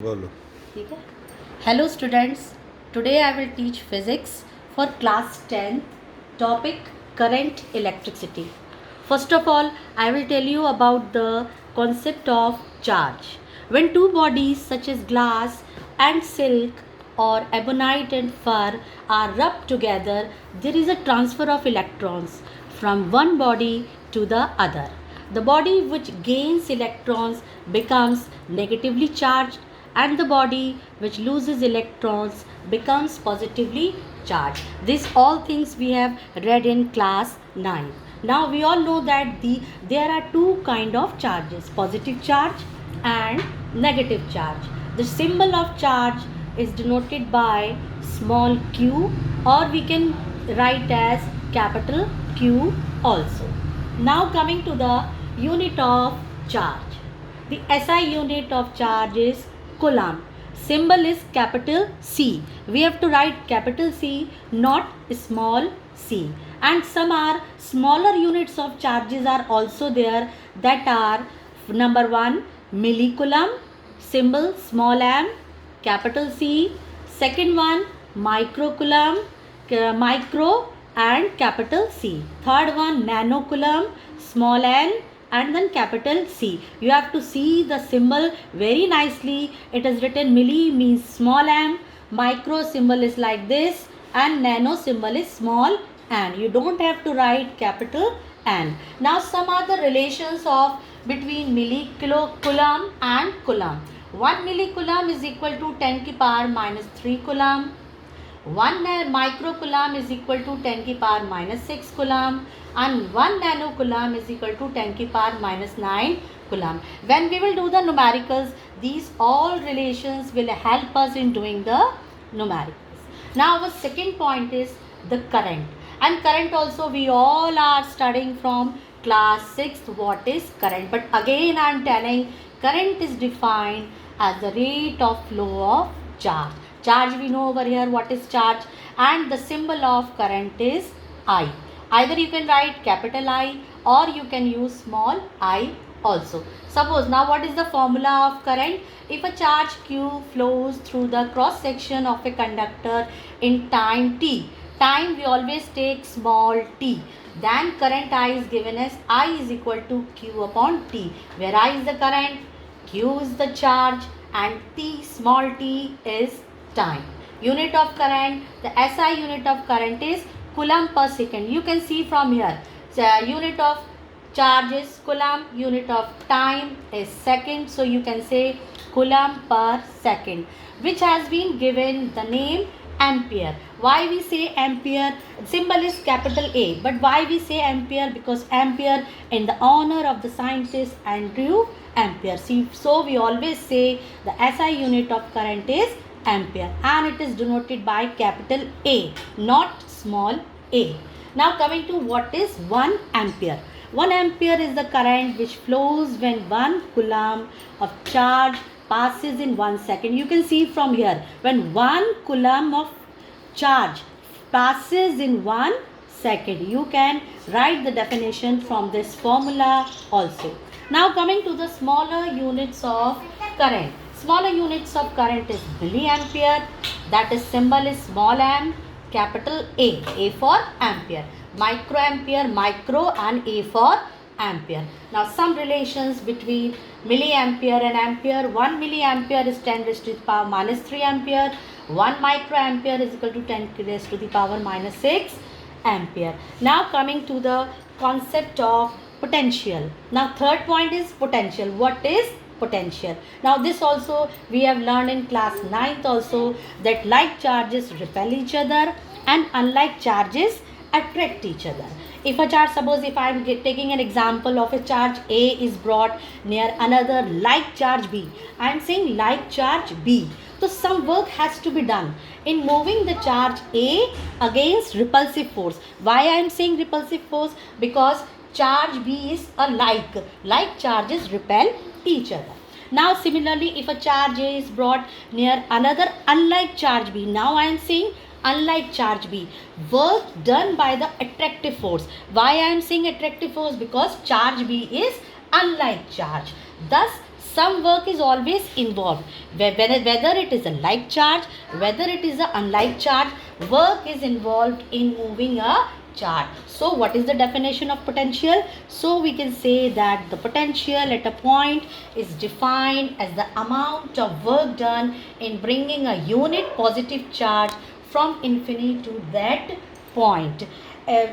बोलो। ठीक है. Hello students, today I will teach physics for class 10th, topic current electricity. First of all, I will tell you about the concept of charge. When two bodies such as glass and silk or ebonite and fur are rubbed together, there is a transfer of electrons from one body to the other. The body which gains electrons becomes negatively charged and the body which loses electrons becomes positively charged. These all things we have read in class 9. Now we all know that there are two kind of charges, positive charge and negative charge. The symbol of charge is denoted by small q, or we can write as capital Q also. Now coming to the unit of charge. The SI unit of charge is coulomb. Symbol is capital C. We have to write capital C, not small c. And some are smaller units of charges are also there, that are number 1 millicoulomb, symbol small m, capital C. Second one microcoulomb, micro and capital C. Third one nanocoulomb, small n and then capital C. You have to see the symbol very nicely. It is written milli means small m, micro symbol is like this, and nano symbol is small n. You don't have to write capital N. Now some are the relations of between millicoulomb and coulomb. 1 millicoulomb is equal to 10 की power minus 3 coulomb. 1 microcoulomb is equal to 10 की power minus 6 coulomb, and 1 nanocoulomb is equal to 10 की power minus 9 coulomb. When we will do the numericals, these all relations will help us in doing the numericals. Now our second point is the current. And current also we all are studying from class 6th what is current. But again I am telling, current is defined as the rate of flow of charge. Charge we know over here what is charge, and the symbol of current is I. Either you can write capital I or you can use small I also. Suppose now what is the formula of current? If a charge Q flows through the cross section of a conductor in time t, time we always take small t, then current I is given as I is equal to Q upon t, where I is the current, Q is the charge, and t small t is time. Unit of current, the SI unit of current is coulomb per second. You can see from here, unit of charge is coulomb, unit of time is second, so you can say coulomb per second, which has been given the name ampere. Why we say ampere? Symbol is capital A, but why we say ampere? Because ampere in the honor of the scientist Andrew Ampere. See, so we always say the SI unit of current is ampere, and it is denoted by capital A, not small a. Now coming to what is 1 ampere. 1 ampere is the current which flows when 1 coulomb of charge passes in 1 second. You can see from here, when 1 coulomb of charge passes in 1 second. You can write the definition from this formula also. Now coming to the smaller units of current. Smaller units of current is milliampere, that is symbol is small m, capital A for ampere. Microampere, micro, and A for ampere. Now some relations between milliampere and ampere. 1 milliampere is 10 raised to the power minus 3 ampere. 1 microampere is equal to 10 raised to the power minus 6 ampere. Now coming to the concept of potential. Now third point is potential. What is potential? Now this also we have learned in class 9th also, that like charges repel each other and unlike charges attract each other. If a charge, suppose if I am taking an example of a charge A is brought near another like charge B, I am saying like charge B, so some work has to be done in moving the charge A against repulsive force. Why I am saying repulsive force? Because charge B is a like charges repel each other. Now similarly, if a charge A is brought near another unlike charge B, now I am saying unlike charge B, work done by the attractive force. Why I am saying attractive force? Because charge B is unlike charge. Thus some work is always involved. Whether it is a like charge, whether it is a unlike charge, work is involved in moving a charge. So what is the definition of potential? So we can say that the potential at a point is defined as the amount of work done in bringing a unit positive charge from infinity to that point.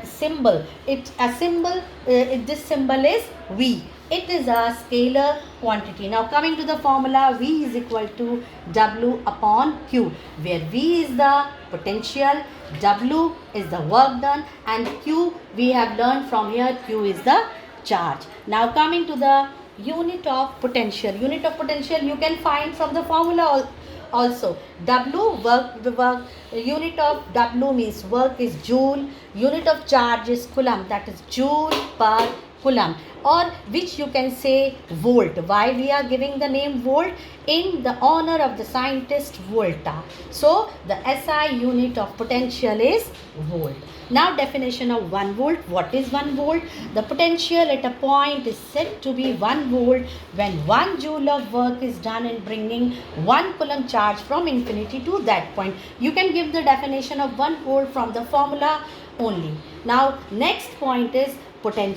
Symbol, this symbol is V. It is a scalar quantity. Now coming to the formula, V is equal to W upon Q, where V is the potential, W is the work done, and Q we have learned from here, Q is the charge. Now coming to the unit of potential. Unit of potential you can find from the formula also. W, work, the work, unit of W means work is joule, unit of charge is coulomb, that is joule per coulomb, or which you can say volt. Why we are giving the name volt? In the honor of the scientist Volta. So the SI unit of potential is volt. Now definition of 1 volt. What is 1 volt? The potential at a point is said to be 1 volt when 1 joule of work is done in bringing 1 coulomb charge from infinity to that point. You can give the definition of 1 volt from the formula only. Now next point is potential.